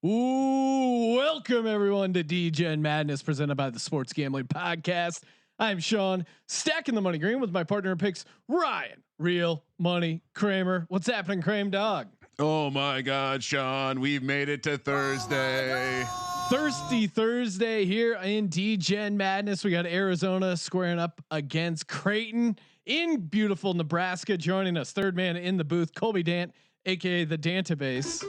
Ooh, welcome everyone to Degen Madness presented by the Sports Gambling Podcast. I'm Sean, stacking the money green with my partner in picks, Ryan, Real Money Kramer. What's happening, Kramer dog? Oh my God, Sean, we've made it to Thursday. Thirsty Thursday here in Degen Madness. We got Arizona squaring up against Creighton in beautiful Nebraska. Joining us, third man in the booth, Colby Dant, aka the Dantabase.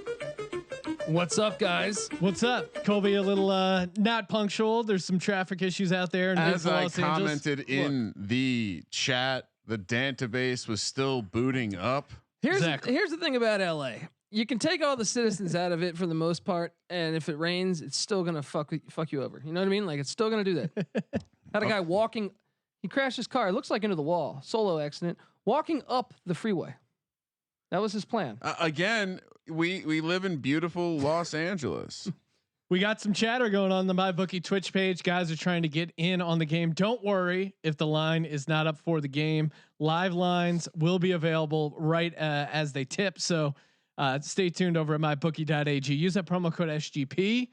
What's up, guys? What's up, Colby? A little not punctual. There's some traffic issues out there. In As I Los commented Angeles. in the chat, the database was still booting up. Here's the thing about LA. You can take all the citizens out of it for the most part, and if it rains, it's still gonna fuck you over. You know what I mean? Like it's still gonna do that. Had a guy walking, he crashed his car. It looks like into the wall. Solo accident. Walking up the freeway. That was his plan. Again, we live in beautiful Los Angeles. We got some chatter going on the MyBookie Twitch page. Guys are trying to get in on the game. Don't worry if the line is not up for the game. Live lines will be available right as they tip. So stay tuned over at mybookie.ag. Use that promo code SGP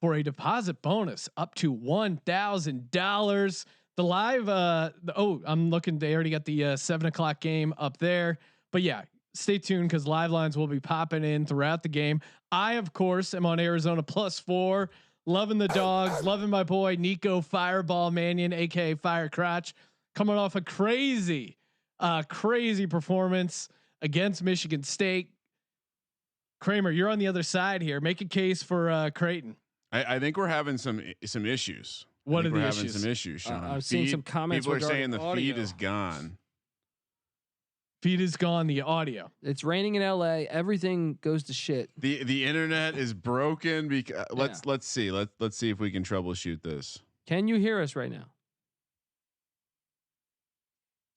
for a deposit bonus up to $1,000. The live, I'm looking. They already got the 7:00 game up there. But yeah, stay tuned because live lines will be popping in throughout the game. I, of course, am on Arizona +4. Loving the dogs. Loving my boy Nico Fireball Mannion, aka Fire Crotch, coming off a crazy performance against Michigan State. Kramer, you're on the other side here. Make a case for Creighton. I think we're having some issues. What are the issues? Having some issues, Sean. I've seen some comments. People are saying the audio. feed is gone. Feed is gone. The audio. It's raining in LA. Everything goes to shit. The internet is broken. Because let's see. Let's see if we can troubleshoot this. Can you hear us right now?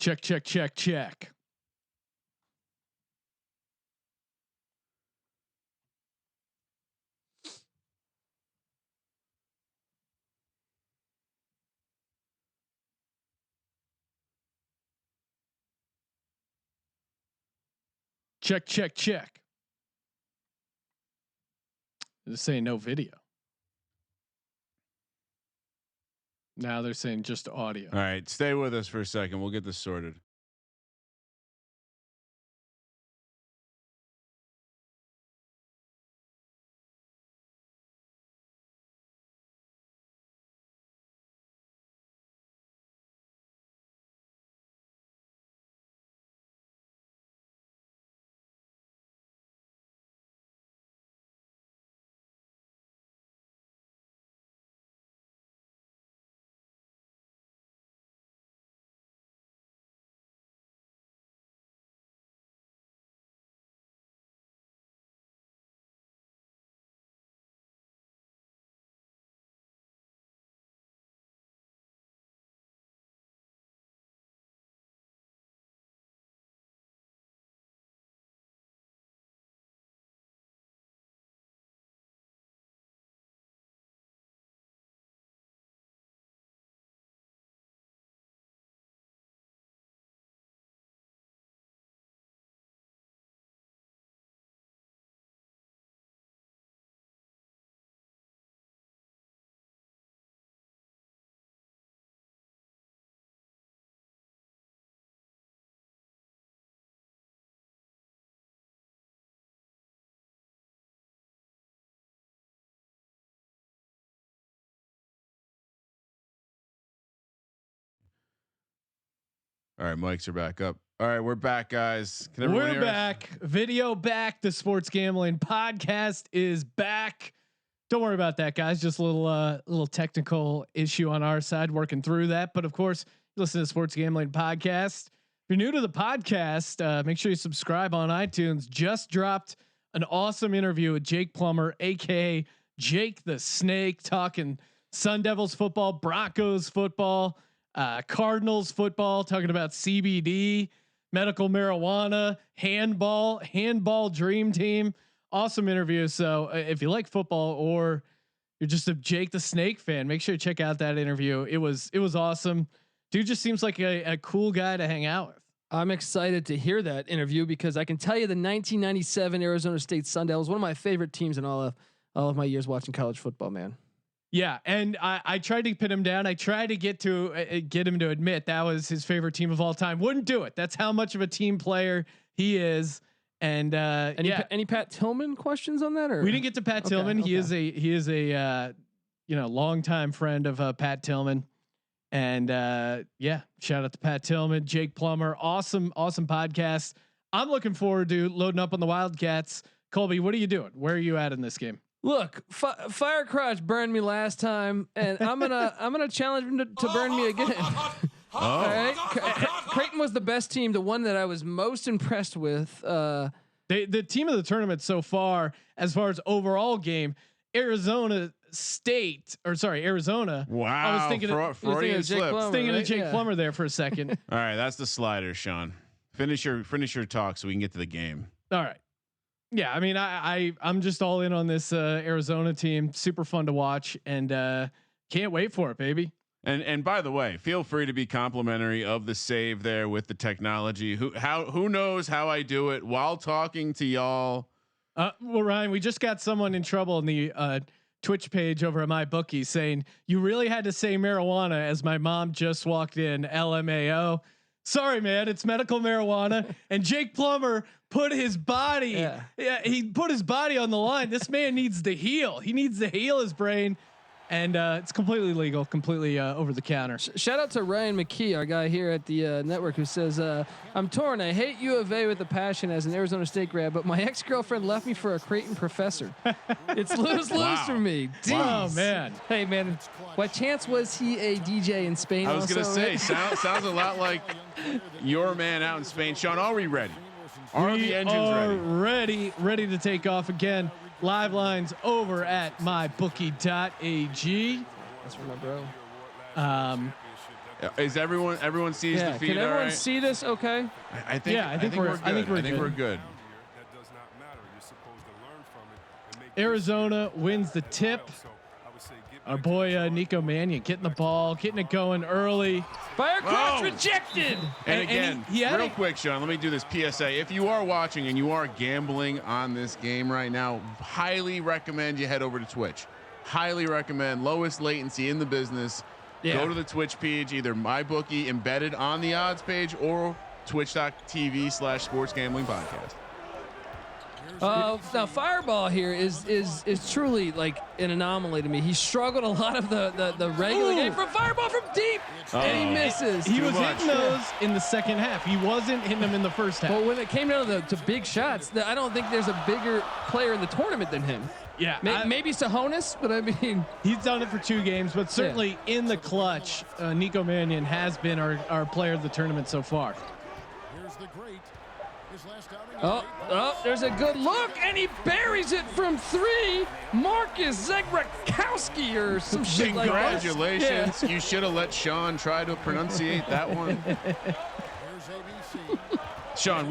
Check. Check. They're saying no video. Now they're saying just audio. All right, stay with us for a second. We'll get this sorted. All right, mics are back up. All right, we're back, guys. We're back. Video back. The Sports Gambling Podcast is back. Don't worry about that, guys. Just a little technical issue on our side, working through that. But of course, listen to the Sports Gambling Podcast. If you're new to the podcast, make sure you subscribe on iTunes. Just dropped an awesome interview with Jake Plummer, aka Jake the Snake, talking Sun Devils football, Broncos football, Cardinals football, talking about CBD, medical marijuana, handball dream team. Awesome interview. So if you like football or you're just a Jake the Snake fan, make sure you check out that interview. It was awesome. Dude just seems like a cool guy to hang out with. I'm excited to hear that interview because I can tell you the 1997 Arizona State Sun Devils, one of my favorite teams in all of all of my years watching college football, man. Yeah, and I tried to pin him down. I tried to get him to admit that was his favorite team of all time. Wouldn't do it. That's how much of a team player he is. And any Pat Tillman questions on that? Or we didn't get to Pat Tillman. Okay. He is a longtime friend of Pat Tillman. And shout out to Pat Tillman, Jake Plummer. Awesome podcast. I'm looking forward to loading up on the Wildcats. Colby, what are you doing? Where are you at in this game? Look, Fire Crotch burned me last time, and I'm gonna challenge him to burn me again. All right, Creighton was the best team, the one that I was most impressed with. The team of the tournament so far as overall game, Arizona. Wow. I was thinking of Jake Plummer there for a second. All right, that's the slider, Sean. Finish your talk so we can get to the game. All right. Yeah, I mean, I'm just all in on this Arizona team. Super fun to watch, and can't wait for it, baby. And by the way, feel free to be complimentary of the save there with the technology. Who knows how I do it while talking to y'all? Well, Ryan, we just got someone in trouble in the Twitch page over at MyBookie saying you really had to say marijuana as my mom just walked in. LMAO. Sorry, man, it's medical marijuana. And Jake Plummer put his body. He put his body on the line. This man needs to heal. He needs to heal his brain. And it's completely legal, completely over the counter. Shout out to Ryan McKee, our guy here at the network, who says, I'm torn. I hate U of A with a passion as an Arizona State grad, but my ex-girlfriend left me for a Creighton professor. It's lose-lose for me. Wow, man. Hey, man, what chance was he a DJ in Spain? I was going to say, sounds a lot like your man out in Spain. Sean, are we ready? Are the engines ready to take off again? Live lines over at mybookie.ag. That's for my bro. Is everyone sees the feed? Can everyone see this? Okay. I think we're good. Arizona wins the tip. Our boy Nico Mannion getting the ball, getting it going early. Fire cross rejected. And again, real quick, Sean, let me do this PSA. If you are watching and you are gambling on this game right now, highly recommend you head over to Twitch. Highly recommend. Lowest latency in the business. Yeah. Go to the Twitch page, either MyBookie embedded on the odds page or twitch.tv/sportsgamblingpodcast. Now Fireball here is truly like an anomaly to me. He struggled a lot of the regular game from Fireball from deep, and he misses. He was hitting those in the second half. He wasn't hitting them in the first half. But when it came down to big shots, I don't think there's a bigger player in the tournament than him. Yeah, maybe Sahonis, but I mean, he's done it for 2 games, but certainly in the clutch, Nico Mannion has been our player of the tournament so far. Oh, there's a good look, and he buries it from 3. Marcus Zegrakowski or some shit like that. Congratulations. Yeah. You should have let Sean try to pronunciate that one. Sean,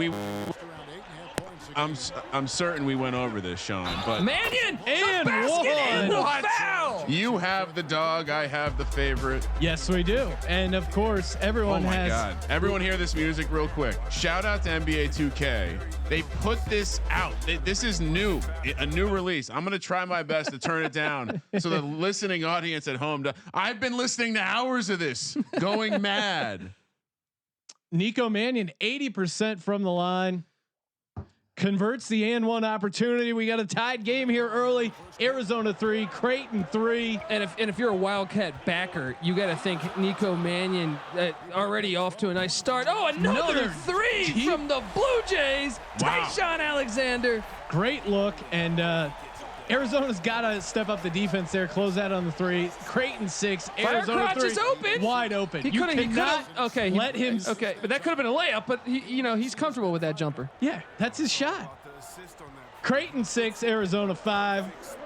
I'm certain we went over this, Sean, but Mannion and the foul. You have the dog, I have the favorite. Yes, we do. And of course, everyone has. God. Everyone hear this music real quick. Shout out to NBA 2K. They put this out. This is new, a new release. I'm going to try my best to turn it down so the listening audience at home, I've been listening to hours of this, going mad. Nico Mannion, 80% from the line. Converts the and 1 opportunity. We got a tied game here early. Arizona 3, Creighton 3. And if you're a Wildcat backer, you got to think Nico Mannion already off to a nice start. Oh, another 3 from the Blue Jays. Wow. Tyshawn Alexander. Great look. And Arizona's got to step up the defense there. Close out on the 3. Creighton 6. Arizona 3. Is open. Wide open. He cannot let him. Okay, but that could have been a layup. But he's comfortable with that jumper. Yeah, that's his shot. Creighton 6. Arizona 5.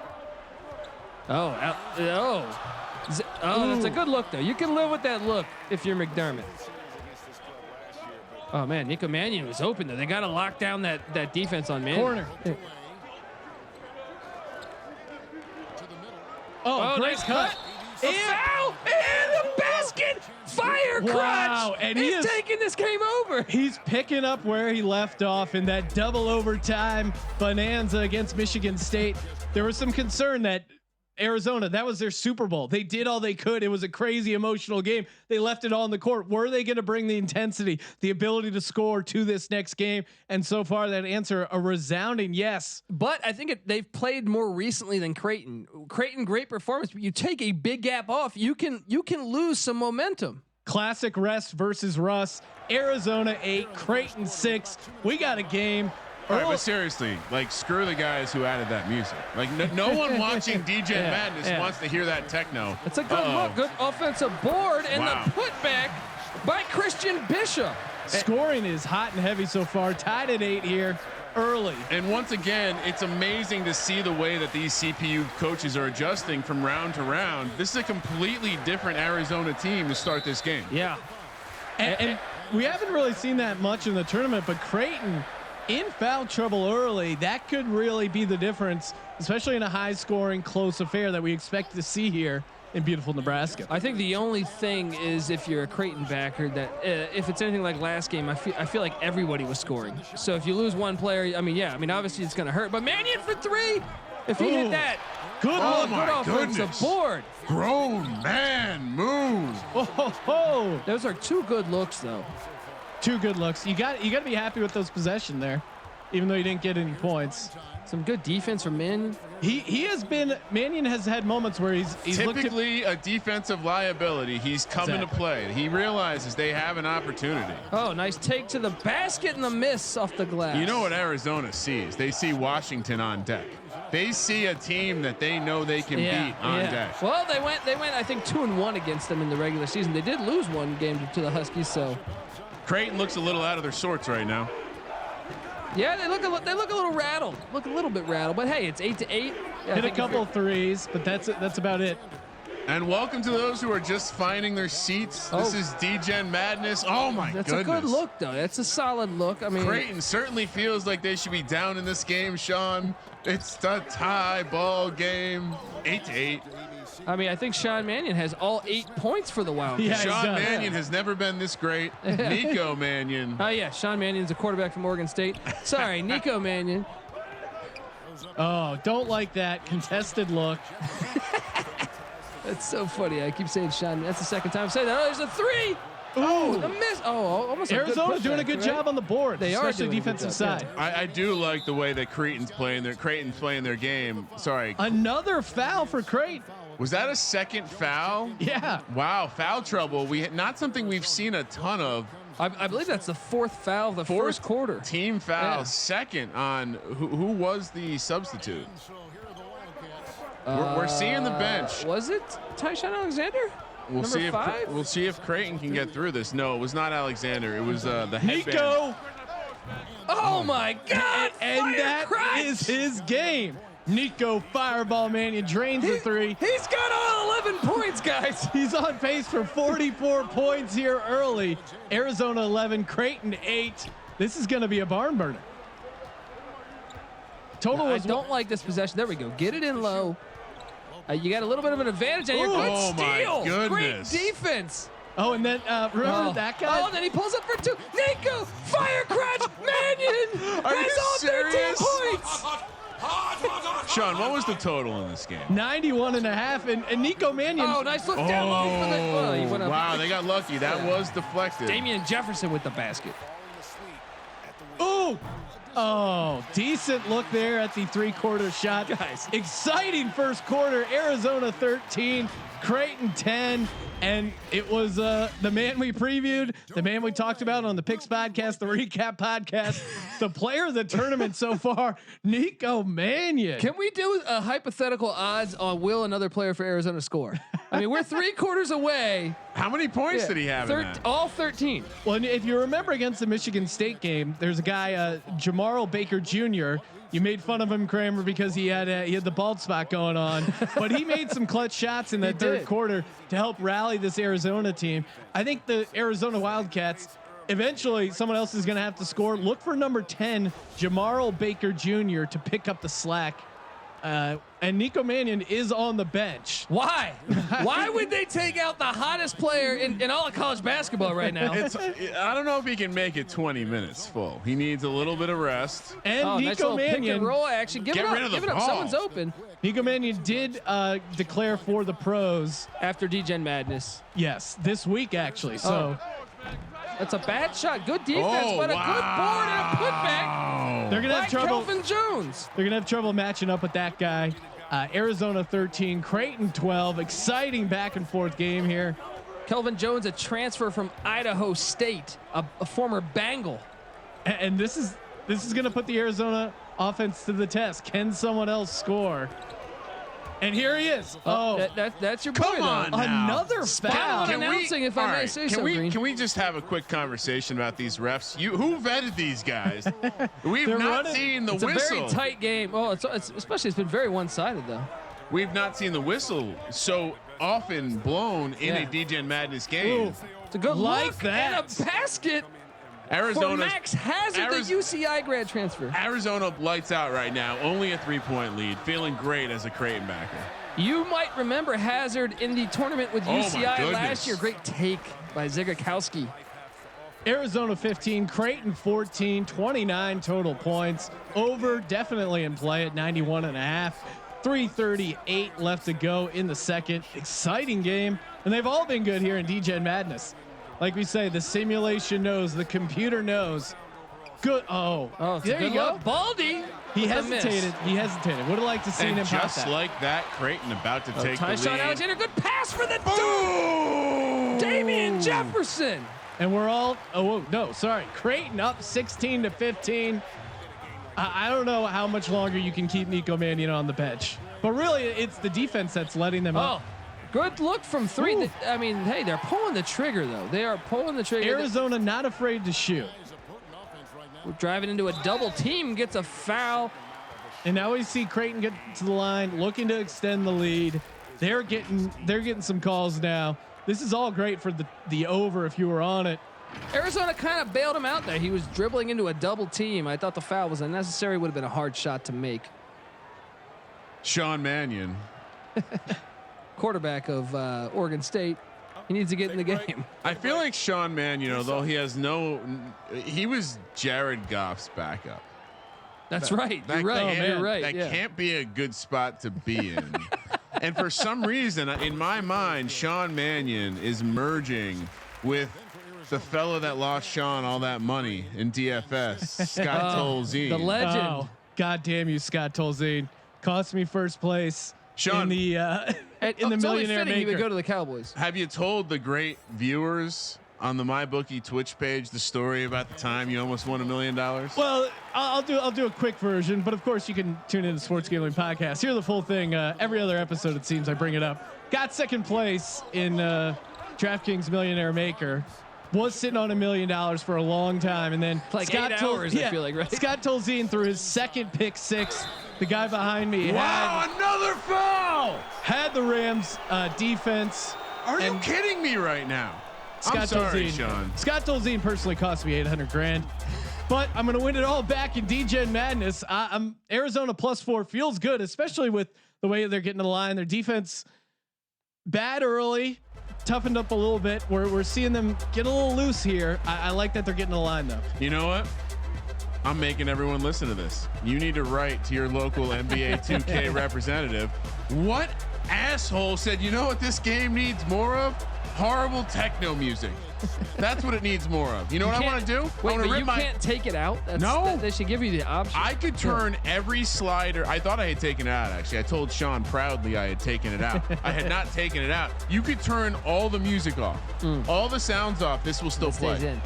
Oh, that's a good look though. You can live with that look if you're McDermott. Oh man, Nico Mannion was open though. They got to lock down that defense on Mannion. Corner. Oh, great nice cut. And foul, and the basket Fire Wow, crutch. and he's taking this game over. He's picking up where he left off in that double overtime bonanza against Michigan State. There was some concern that Arizona, that was their Super Bowl. They did all they could. It was a crazy emotional game. They left it all on the court. Were they going to bring the intensity, the ability to score to this next game? And so far that answer, a resounding yes. But I think they've played more recently than Creighton. Creighton, great performance, but you take a big gap off, you can lose some momentum. Classic rest versus Russ. Arizona 8, Creighton 6. We got a game. All right, but seriously, like, screw the guys who added that music. Like, no one watching Degen Madness wants to hear that techno. It's a good look, good offensive board, and the putback by Christian Bishop. Scoring is hot and heavy so far. Tied at 8 here early. And once again, it's amazing to see the way that these CPU coaches are adjusting from round to round. This is a completely different Arizona team to start this game. Yeah. And we haven't really seen that much in the tournament, but Creighton in foul trouble early, that could really be the difference, especially in a high scoring close affair that we expect to see here in beautiful Nebraska. I think the only thing is, if you're a Creighton backer, that if it's anything like last game, I feel like everybody was scoring. So if you lose one player, I mean, obviously it's going to hurt. But Mannion for 3, if he hit that, good offensive board. Grown man move. Oh, those are 2 good looks, though. 2 good looks. You got to be happy with those possession there, even though you didn't get any points. Some good defense from Mannion. Mannion has had moments where he's typically a defensive liability. He's coming to play. He realizes they have an opportunity. Oh, nice take to the basket and the miss off the glass. You know what Arizona sees? They see Washington on deck. They see a team that they know they can beat on deck. Well, they went I think 2-1 against them in the regular season. They did lose one game to the Huskies, so Creighton looks a little out of their sorts right now. Yeah, they look a little rattled. Look a little bit rattled, but hey, it's 8-8. Yeah, hit a couple of threes, but that's about it. And welcome to those who are just finding their seats. This is Degen Madness. Oh my goodness. That's a good look, though. That's a solid look. I mean, Creighton certainly feels like they should be down in this game, Sean. It's the tie ball game, 8-8. I mean, I think Sean Mannion has all 8 points for the Wildcats. Yeah, Sean Mannion has never been this great. Nico Mannion. Oh yeah, Sean Mannion's a quarterback from Oregon State. Sorry, Nico Mannion. Oh, don't like that contested look. That's so funny. I keep saying Sean. That's the second time I'm saying that. Oh, there's a 3. Oh, a miss. Oh, almost. Arizona's doing a good job on the board. They are especially defensive side. I do like the way that Creighton's playing their game. Sorry. Another foul for Creighton. Was that a second foul? Yeah. Wow, foul trouble. Not something we've seen a ton of. I believe that's the 4th foul of the first quarter. Team foul. Second on who was the substitute? We're seeing the bench. Was it Tyshawn Alexander? We'll see 5? We'll see if Creighton can get through this. No, it was not Alexander. It was the headband. Nico. Oh my God! And that is his game. Nico Fireball Mannion drains the 3. He's got all 11 points, guys. He's on pace for 44 points here early. Arizona 11, Creighton 8. This is going to be a barn burner. Total. I don't like this possession. There we go. Get it in low. You got a little bit of an advantage on your good steal. My goodness. Great defense. Oh, and then remember that guy? Oh, then he pulls up for 2. Nico, fire crutch, Mannion Are you has all 13 serious? points. Sean, what was the total in this game? 91.5, and Nico Mannion. Oh, nice look down low for the. He went up. Wow, they got lucky. That was deflected. Damian Jefferson with the basket. Ooh. Oh, decent look there at the 3-quarter shot. Guys. Exciting first quarter. Arizona 13, Creighton 10. And it was the man we previewed, the man we talked about on the Picks podcast, the recap podcast, the player of the tournament so far, Nico Mannion. Can we do a hypothetical odds on will another player for Arizona score? I mean, we're 3 quarters away. How many points did he have in that? All 13. Well, if you remember against the Michigan State game, there's a guy, Jamarl Baker Jr. You made fun of him, Kramer, because he had the bald spot going on, but he made some clutch shots in that third quarter to help rally this Arizona team. I think the Arizona Wildcats, eventually someone else is going to have to score. Look for number 10, Jamarl Baker Jr. to pick up the slack and Nico Mannion is on the bench. Why? Why would they take out the hottest player in all of college basketball right now? I don't know if he can make it 20 minutes full. He needs a little bit of rest. And nice Nico pick Mannion, and roll action. Give Get rid of the it up. ball. Someone's open. Nico Mannion did declare for the pros. After Degen Madness. Yes, this week actually. So That's a bad shot. Good defense, but a good board and a putback. they're gonna have Like trouble. Kelvin Jones. They're gonna have trouble matching up with that guy. Arizona 13, Creighton 12. Exciting back and forth game here. Kelvin Jones, a transfer from Idaho State, a former Bengal. And this is gonna put the Arizona offense to the test. Can someone else score? And here he is. That's your boy. Come on though. now. Another foul. Can announcing, if I may say so, Green. Can we just have a quick conversation about these refs? Who vetted these guys? We've They're not running. seen the It's a whistle. very tight game. Oh, it's especially it's been very one-sided though. We've not seen the whistle so often blown in Yeah. a Degen Madness game. Ooh. It's a good Like look that. and a basket for Arizona Max Hazard, the UCI grad transfer. Arizona lights out right now. Only a 3-point lead. Feeling great as a Creighton backer. You might remember Hazard in the tournament with Oh, my UCI goodness. last year. Great take by Zigakowski. Arizona 15, Creighton 14, 29 total points. Over definitely in play at 91.5. 3:38 left to go in the second. Exciting game. And they've all been good here in Degen Madness. Like we say, the simulation knows, the computer knows. Good. Oh, It's a there good you go. look. Baldy. He with a miss. hesitated. He hesitated. Would have liked to see And him pop just that. like that, Creighton about to take the Tyshawn lead. Alexander, good pass for the Boom! Damian Jefferson. And we're all, Creighton up 16-15. I don't know how much longer you can keep Nico Mannion on the bench, but really it's the defense that's letting them up. Good look from three. Ooh. I mean, hey, they're pulling the trigger though. They are pulling the trigger. Arizona not afraid to shoot. We're driving into a double team, gets a foul. And now we see Creighton get to the line, looking to extend the lead. They're getting some calls now. This is all great for the over if you were on it. Arizona kind of bailed him out there. He was dribbling into a double team. I thought the foul was unnecessary. Would have been a hard shot to make. Sean Mannion. Quarterback of Oregon State. He needs to get in the game. I feel like Sean Mannion, though he has he was Jared Goff's backup. That's right. You're right. You're right. That Yeah. can't be a good spot to be in. And for some reason, in my mind, Sean Mannion is merging with the fellow that lost Sean all that money in DFS, Scott Tolzien. The legend. Oh, God damn you, Scott Tolzien. Cost me first place Sean, in the It's Millionaire only fitting he would Maker. go to the Cowboys. have you told the great viewers on the MyBookie Twitch page the story about the time you almost won $1 million? Well, I'll do a quick version, but of course you can tune in to Sports Gambling Podcast. Hear the full thing. Every other episode, it seems I bring it up. Got second place in DraftKings Millionaire Maker. Was sitting on $1 million for a long time, and then Like 8 hours, I feel like, right? Scott Tolzien threw his second pick six. The guy behind me Another foul! had the Rams defense. Are you And- kidding me right now? Scott I'm sorry, Tolzien. Sean. Scott Tolzien personally cost me $800,000, but I'm going to win it all back in Degen Madness. I'm Arizona +4 feels good, especially with the way they're getting to the line. Their defense bad early, toughened up a little bit. We're seeing them get a little loose here. I like that they're getting to the line though. You know what? I'm making everyone listen to this. You need to write to your local NBA 2K representative. What asshole said, you know what this game needs more of? Horrible techno music. That's what it needs more of. You know what I want to do? Wait, I but want you can't take it out? They should give you the option. I could turn every slider. I thought I had taken it out, actually. I told Sean proudly I had taken it out. I had not taken it out. You could turn all the music off, all the sounds off. This will still play. Stays in.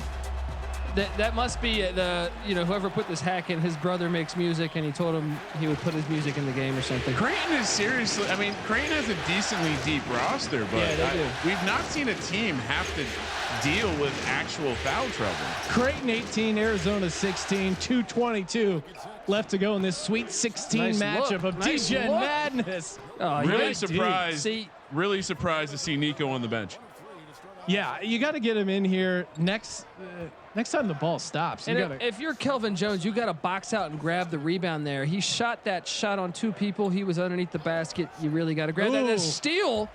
That must be whoever put this hack in. His brother makes music, and he told him he would put his music in the game or something. Creighton is seriously. I mean, Creighton has a decently deep roster, but Yeah, they do. we've not seen a team have to deal with actual foul trouble. Creighton 18, Arizona 16, 2:22 left to go in this Sweet 16 Nice matchup look. of Nice Degen look. Madness. Oh, Really yeah. surprised. See, Really surprised to see Nico on the bench. Yeah, you got to get him in here next time the ball stops. And if you're Kelvin Jones, you got to box out and grab the rebound there. He shot that shot on 2 people. He was underneath the basket. You really got to grab that. That's steal.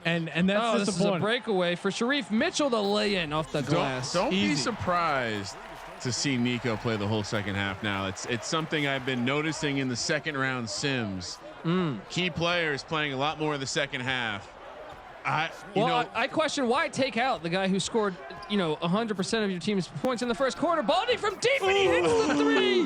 And that's this is a breakaway for Sharif Mitchell to lay in off the glass. Don't be surprised to see Nico play the whole second half now. It's something I've been noticing in the second round sims. Key players playing a lot more in the second half. I question why take out the guy who scored 100% of your team's points in the first quarter. Baldy from deep and he hits the 3.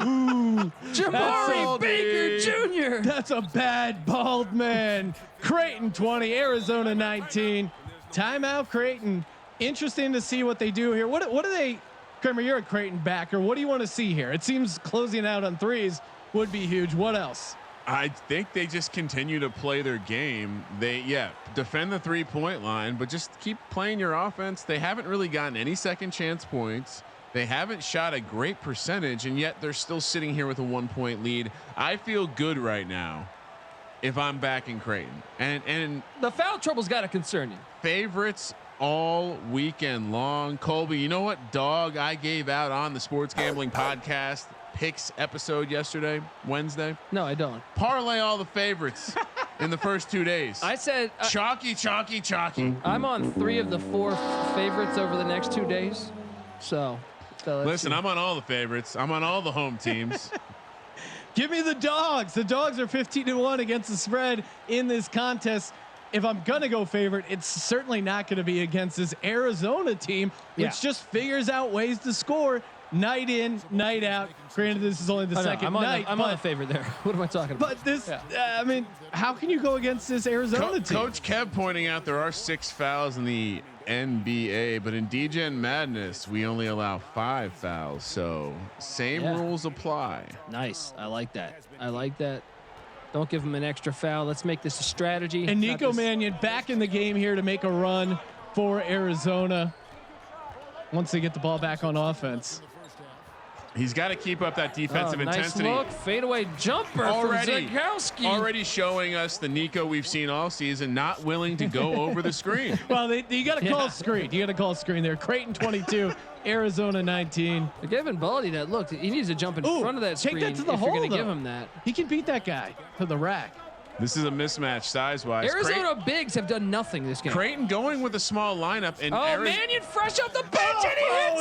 Jamari Baker Jr. That's a bad bald man. Creighton 20, Arizona 19. Timeout Creighton. Interesting to see what they do here. What do they? Kramer, you're a Creighton backer. What do you want to see here? It seems closing out on threes would be huge. What else? I think they just continue to play their game. They defend the 3-point line, but just keep playing your offense. They haven't really gotten any second chance points. They haven't shot a great percentage, and yet they're still sitting here with a 1-point lead. I feel good right now if I'm back in Creighton. And the foul trouble's got to concern you. Favorites all weekend long. Colby, you know what dog I gave out on the Sports Gambling Podcast picks episode yesterday, Wednesday? No, I don't. Parlay all the favorites in the first 2 days. I said chalky. I'm on 3 of the 4 favorites over the next 2 days. So listen, I'm on all the favorites. I'm on all the home teams. Give me the dogs. The dogs are 15-1 against the spread in this contest. If I'm gonna go favorite, it's certainly not gonna be against this Arizona team, which just figures out ways to score night in, night out. Granted, this is only the second night. I'm on the favorite there. What am I talking about? But this, I mean, how can you go against this Arizona team? Coach Kev pointing out there are 6 fouls in the NBA, but in Degen Madness we only allow 5 fouls, so same rules apply. Nice. I like that. Don't give him an extra foul. Let's make this a strategy. And Nico Mannion back in the game here to make a run for Arizona once they get the ball back on offense. He's got to keep up that defensive intensity. Nice look, fadeaway jumper already, from Zagowski. Already showing us the Nico we've seen all season, not willing to go over the screen. Well, you got to call screen. You got to call screen there. Creighton 22, Arizona 19. They're giving Baldy that look. He needs to jump in front of that screen. Take that to the if hole, you're going to though. give him that. He can beat that guy to the rack. This is a mismatch size-wise. Arizona bigs have done nothing this game. Creighton going with a small lineup. And Mannion fresh off the bench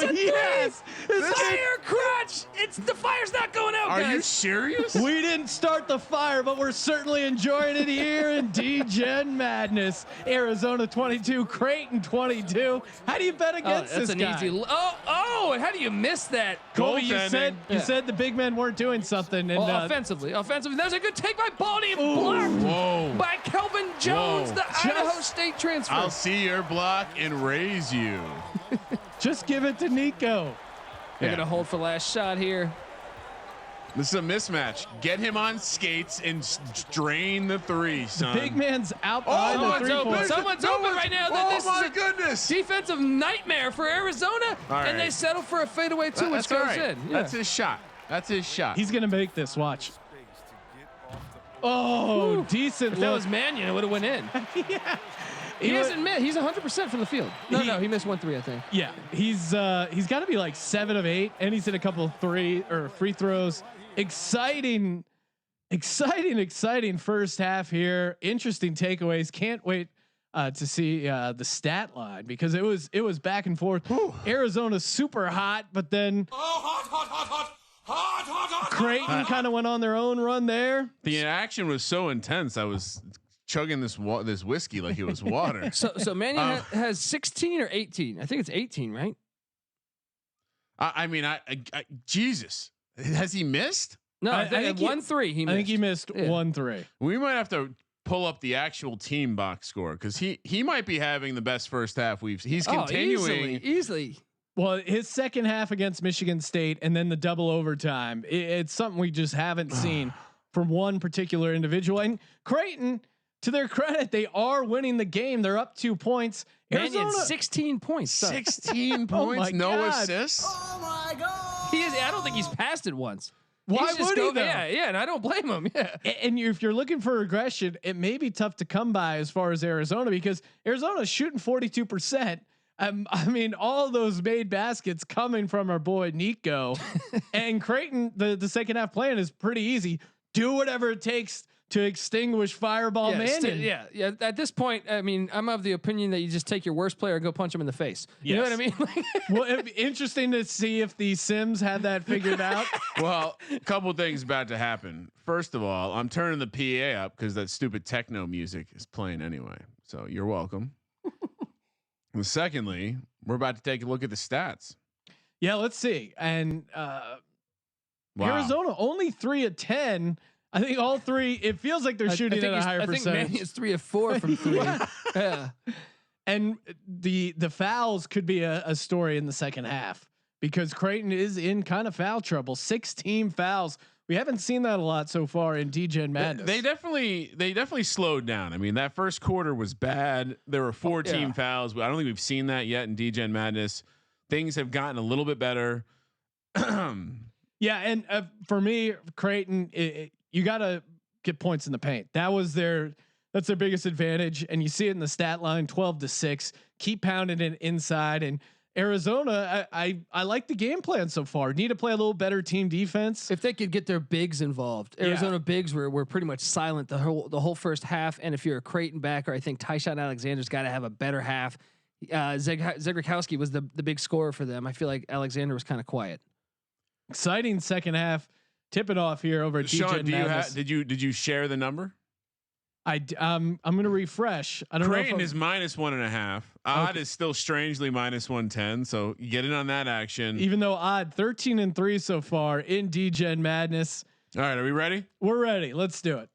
and he hits a 3. Fire crutch. The fire's not going out, guys. Are you serious? We didn't start the fire, but we're certainly enjoying it here in Degen Madness. Arizona 22, Creighton 22. How do you bet against this guy? That's an easy. How do you miss that? Colby, you said the big men weren't doing something. And offensively. There's a good take by Baldy and blocked by Kelvin Jones, the Idaho State transfer. I'll see your block and raise you. Just give it to Nico. They're going to hold for last shot here. This is a mismatch. Get him on skates and drain the 3, son. The big man's out behind the 3-point. Someone's open right now. Oh, my goodness. Defensive nightmare for Arizona. And they settle for a fadeaway 2, which goes in. Yeah. That's his shot. He's going to make this. Watch. Oh, decent. If that was Mannion, it would have went in. He hasn't missed. He's 100% from the field. No, he missed 1 3, I think. Yeah, he's got to be like 7 of 8, and he's hit a couple of free throws. Exciting first half here. Interesting takeaways. Can't wait to see the stat line because it was back and forth. Arizona's super hot, but then hot. Creighton kind of went on their own run there. The action was so intense. I was chugging this whiskey like it was water. So Mannion has 16 or 18. I think it's 18, right? I mean, Jesus, has he missed? No, I think 1 3. He missed. I think he missed 1 3. We might have to pull up the actual team box score because he might be having the best first half he's continuing easily. Well, his second half against Michigan State and then the double overtime, it's something we just haven't seen from one particular individual. And Creighton, to their credit, they are winning the game. They're up 2 points. Arizona 16 points. 16 points, no assists. Oh my god! I don't think he's passed it once. Why would he? Yeah, and I don't blame him. Yeah, and if you're looking for regression, it may be tough to come by as far as Arizona because Arizona's shooting 42%. I mean, all those made baskets coming from our boy Nico. And Creighton, the second half plan is pretty easy. Do whatever it takes to extinguish Fireball Mannion. Yeah. At this point, I mean, I'm of the opinion that you just take your worst player and go punch him in the face. You know what I mean? Well, it'd be interesting to see if the Sims had that figured out. Well, a couple things about to happen. First of all, I'm turning the PA up because that stupid techno music is playing anyway. So you're welcome. And secondly, we're about to take a look at the stats. Yeah, let's see. And Wow. Arizona only 3 of 10. I think all three. It feels like they're shooting at a higher percentage. I think Mannion's 3 of 4 from 3. Yeah. And the fouls could be a story in the second half because Creighton is in kind of foul trouble. 16 fouls. We haven't seen that a lot so far in Degen Madness. They definitely slowed down. I mean, that first quarter was bad. There were 14 fouls. I don't think we've seen that yet in Degen Madness. Things have gotten a little bit better. Yeah, and for me, Creighton, you got to get points in the paint. That's their biggest advantage, and you see it in the stat line: 12-6. Keep pounding it inside. And Arizona, I like the game plan so far. Need to play a little better team defense. If they could get their bigs involved, Arizona bigs were pretty much silent the whole first half. And if you're a Creighton backer, I think Tyshawn Alexander's got to have a better half. Zegrikowski was the big scorer for them. I feel like Alexander was kind of quiet. Exciting second half, tipping off here over at Sean, Madness. did you share the number? I'm going to refresh. I don't Creighton know. Is -1.5. Odd is still strangely -110. So you get in on that action. Even though odd 13-3 so far in Degen Madness. All right, are we ready? We're ready. Let's do it.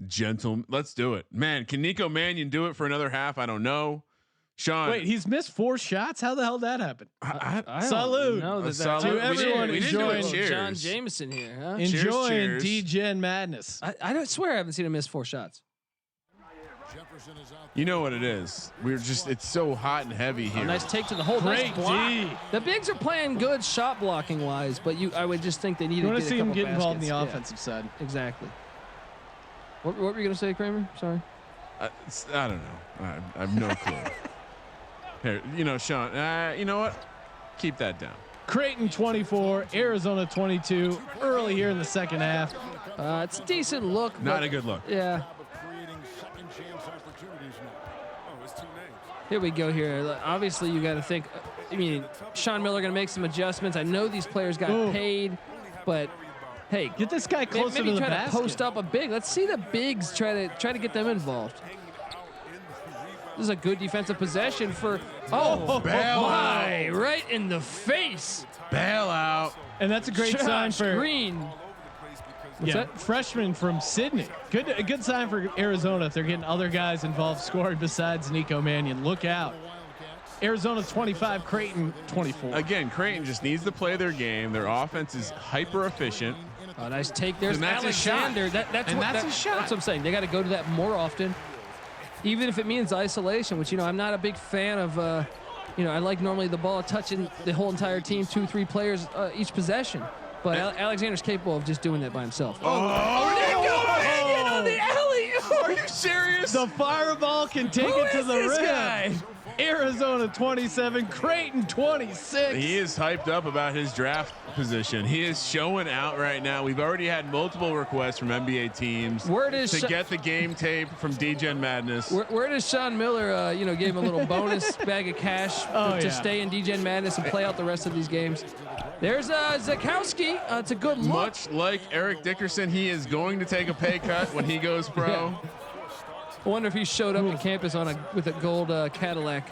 Gentlemen, let's do it. Man, can Nico Mannion do it for another half? I don't know. Sean, wait, he's missed 4 shots. How the hell did that happen? Salute to everyone enjoying John Jameson here. Huh? Enjoying Degen Madness. I don't swear I haven't seen him miss 4 shots. You know what it is. It's so hot and heavy here. Nice take to the hole. Great nice D. The bigs are playing good shot blocking wise, but I would just think they need to get a couple see him get involved in the baskets. offensive side. Exactly. What were you going to say, Kramer? Sorry. I don't know. I have no clue. Here, Sean, you know what? Keep that down. Creighton 24, Arizona 22. Early here in the second half. It's a decent look. Not a good look. Yeah. Here we go here. Obviously, you got to think. I mean, Sean Miller going to make some adjustments. I know these players got paid, but hey, get this guy closer to the basket. Maybe try to post up a big. Let's see the bigs try to get them involved. This is a good defensive possession for right in the face. Bail out. And that's a great sign for Green. What's that? Freshman from Sydney. A good sign for Arizona if they're getting other guys involved scoring besides Nico Mannion. Look out. Arizona 25, Creighton 24. Again, Creighton just needs to play their game. Their offense is hyper efficient. Oh, nice take. There's Alexander. That's a shot. That's what I'm saying. They got to go to that more often, even if it means isolation. Which I'm not a big fan of. I like normally the ball touching the whole entire team, 2-3 players each possession. But Alexander's capable of just doing that by himself. Nico Mannion on the alley. Are you serious? The fireball can take it to the rim. Guy? Arizona 27, Creighton 26. He is hyped up about his draft position. He is showing out right now. We've already had multiple requests from NBA teams to get the game tape from Degen Madness. Where does Sean Miller, gave him a little bonus bag of cash to stay in Degen Madness and play out the rest of these games? There's Zakowski. It's a good look. Much like Eric Dickerson, he is going to take a pay cut when he goes pro. Yeah. I wonder if he showed up on campus with a gold Cadillac.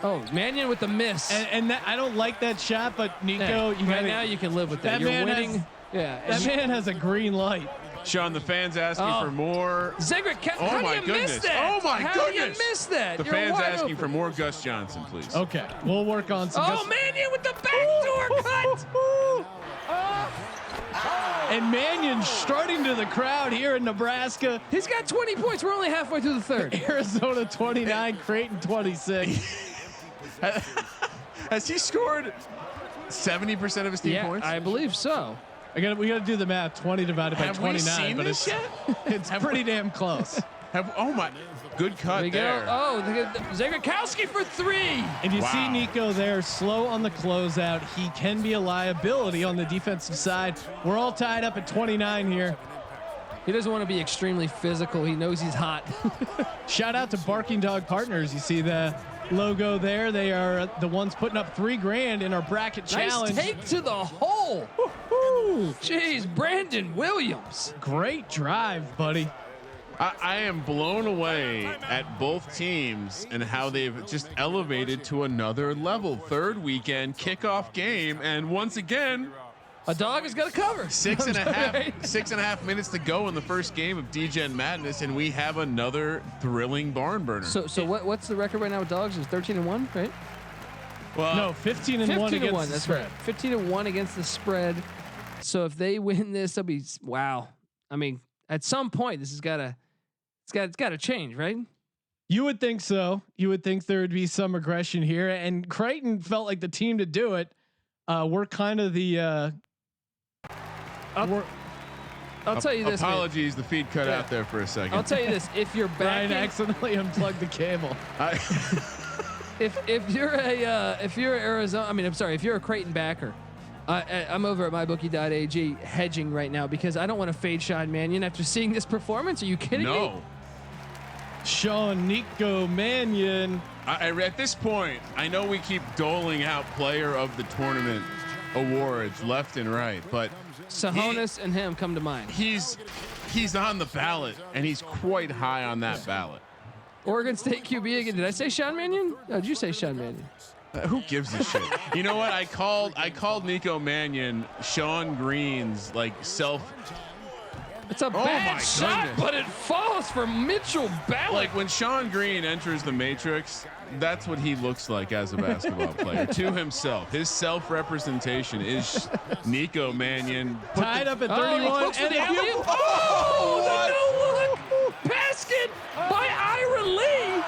Oh, Mannion with the miss. And I don't like that shot, but Nico, now you can live with that. You're winning. That man has a green light. Sean, the fans asking for more. Zegrick, how do you miss that? Oh my goodness! How do you miss that? The fans asking for more Gus Johnson, please. Okay, we'll work on some. Mannion with the backdoor cut. And Mannion strutting to the crowd here in Nebraska. He's got 20 points. We're only halfway through the third. Arizona 29, Creighton 26. Has he scored 70% of his team points? I believe so. We got to do the math. 20 divided by 29. Have we seen this yet? It's pretty damn close. Good cut there. Oh, Zagorkowski for 3. And you see Nico there, slow on the closeout. He can be a liability on the defensive side. We're all tied up at 29 here. He doesn't want to be extremely physical. He knows he's hot. Shout out to Barking Dog Partners. You see the logo there. They are the ones putting up $3,000 in our bracket challenge. Nice take to the hole. Jeez, Brandon Williams. Great drive, buddy. I am blown away at both teams and how they've just elevated to another level. Third weekend kickoff game, and once again, a dog has got to cover. 6.5 minutes to go in the first game of Degen Madness, and we have another thrilling barn burner. So what's the record right now with dogs? Is 13-1, right? Well, no, 15-1 against the spread. Right. 15-1 against the spread. So if they win this, they'll be wow. I mean, at some point, this has got to. It's got to change, right? You would think so. You would think there would be some aggression here, and Creighton felt like the team to do it. We're kind of the. I'll tell you this. Apologies, man. The feed cut out there for a second. I'll tell you this: if you're Brian accidentally unplugged the cable. If you're Arizona, I mean, I'm sorry, if you're a Creighton backer. I'm over at mybookie.ag hedging right now because I don't want to fade Sean Mannion after seeing this performance. Are you kidding me? No. Sean Nico Mannion. At this point, I know we keep doling out player of the tournament awards left and right, but Sahonis and him come to mind. He's on the ballot, and he's quite high on that ballot. Oregon State QB again. Did I say Sean Mannion? No, did you say Sean Mannion? Who gives a shit? You know what? I called Nico Mannion Sean Green's self. It's a bad shot, but it falls for Mitchell Ballard. Like when Sean Green enters the Matrix, that's what he looks like as a basketball player to himself. His self-representation is Nico Mannion. Tied up at 31. The no-look basket by Ira Lee.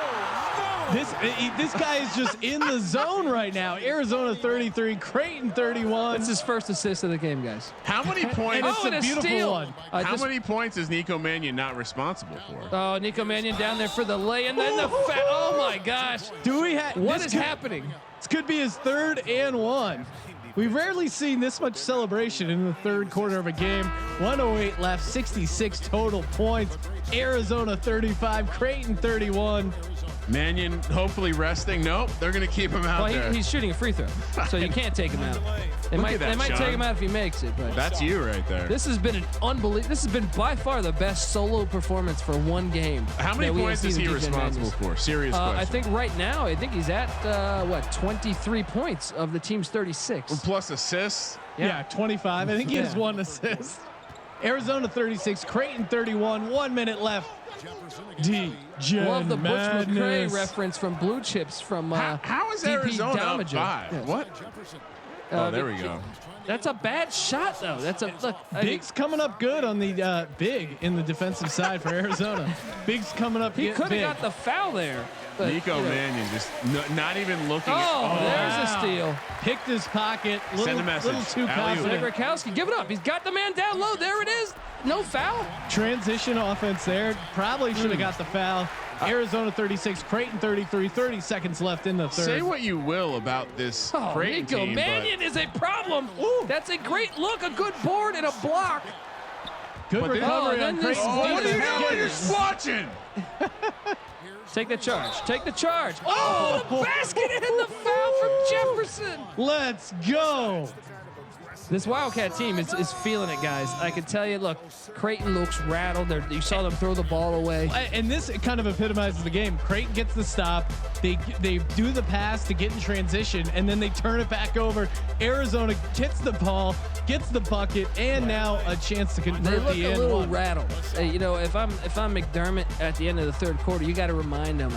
This guy is just in the zone right now. Arizona 33, Creighton 31. It's his first assist of the game, guys. How many points? It's a beautiful steal. one. How many points is Nico Mannion not responsible for? Oh, Nico Mannion down there for the lay, and then oh my gosh! Do we have what is happening? This could be his 3rd and 1. We've rarely seen this much celebration in the 3rd quarter of a game. 1:08 left, 66 total points. Arizona 35, Creighton 31. Mannion hopefully resting. Nope, they're going to keep him out there. He's shooting a free throw, so you can't take him out. They might take him out if he makes it. But that's you right there. This has been an unbelievable. This has been by far the best solo performance for one game. How many points is he responsible for? Serious question. I think right now, he's at 23 points of the team's 36. Plus assists. Yeah, 25. I think he has 1 assist. Arizona 36, Creighton 31. 1 minute left. Degen Love the Butch Madness. McRae reference from Blue Chips from how is DP Arizona up Damager. 5? Yes. What? Oh, there we go. That's a bad shot, though. That's a look. Big's coming up good on the big in the defensive side for Arizona. Big's coming up. He could have got the foul there. But, Nico Mannion just not even looking. There's a steal. Picked his pocket. Send a message. Little too confident. Zagorkowski, give it up. He's got the man down low. There it is. No foul. Transition offense there. Probably should have got the foul. Arizona 36, Creighton 33. 30 seconds left in the 3rd. Say what you will about this Creighton Nico team, Mannion is a problem. That's a great look. A good board and a block. Good recovery on Creighton's what are you defense. doing? You're just watching. Take the charge. Take the charge. Oh, the basket and the foul from Jefferson. Let's go. This Wildcat team is feeling it, guys. I can tell you, look, Creighton looks rattled. You saw them throw the ball away. And this kind of epitomizes the game. Creighton gets the stop. They do the pass to get in transition, and then they turn it back over. Arizona gets the ball, gets the bucket, and now a chance to convert They look the a little N1. rattled. You know, if I'm McDermott at the end of the 3rd quarter, you got to remind them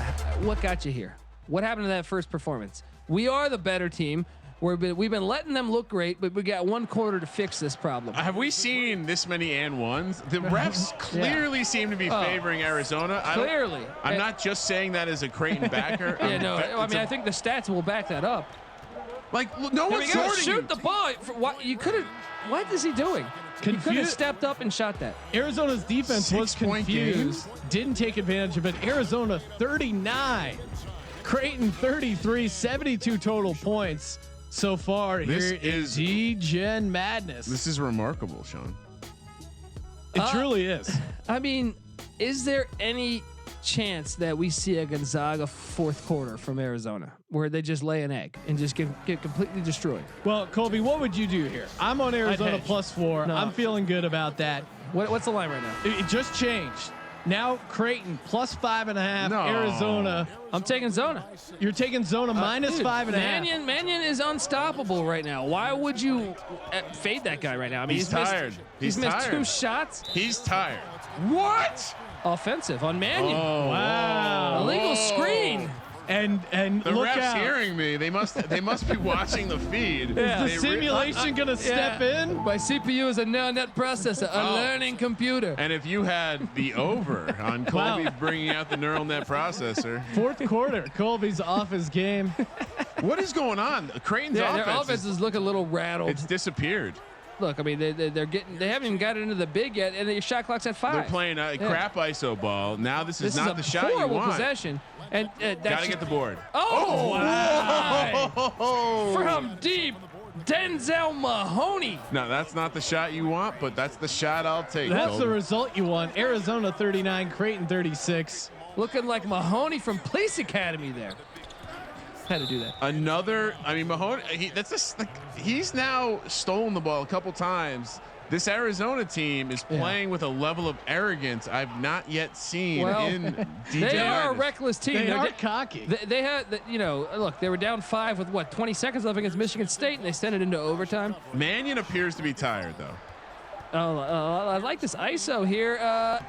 what got you here. What happened to that first performance? We are the better team. We've been letting them look great, but we got 1 quarter to fix this problem. Have we seen this many and ones? The refs clearly seem to be favoring Arizona. Clearly. I'm not just saying that as a Creighton backer. I think the stats will back that up. No one's sorting shoot the ball. What is he doing? He could have stepped up and shot that. Arizona's defense was 6-point confused, didn't take advantage of it. Arizona 39, Creighton 33, 72 total points so far. This Here is Degen Madness. This is remarkable, Sean. It truly is. I mean, is there any chance that we see a Gonzaga fourth quarter from Arizona where they just lay an egg and just get completely destroyed? Well, Colby, what would you do here? I'm on Arizona +4. No. I'm feeling good about that. What's the line right now? It just changed. Now Creighton +5.5. No. Arizona. I'm taking Zona. You're taking Zona Dude, -5.5. Mannion is unstoppable right now. Why would you fade that guy right now? I mean, He's tired. He's missed tired. 2 shots. He's tired. What? Offensive on Mannion. Oh, Wow. Illegal screen. And The look ref's out. hearing me. They must be watching the feed. Yeah. Is the simulation gonna step in? My CPU is a neural net processor, a learning computer. And if you had the over on Colby bringing out the neural net processor, Fourth quarter, Colby's off his game. what is going on? Creighton's Their offense offenses look a little rattled. it's disappeared. Look, I mean, they haven't even got into the big yet, and your shot clock's at 5. They're playing crap ISO ball. Now this is not the shot you horrible want. possession, and that's Gotta get the board. Oh, wow. Oh. From deep, Denzel Mahoney. No, that's not the shot you want, but that's the shot I'll take. That's the Colby. result you want. Arizona 39, Creighton 36. Looking like Mahoney from Police Academy there. Had to do that. Another, I mean, Mahoney, he's now stolen the ball a couple times. This Arizona team is playing with a level of arrogance I've not yet seen in DJ They are a Madness. reckless team. They They're are di- cocky. They had, look, they were down 5 with what, 20 seconds left against Michigan State, and they sent it into overtime. Mannion appears to be tired, though. I like this ISO here,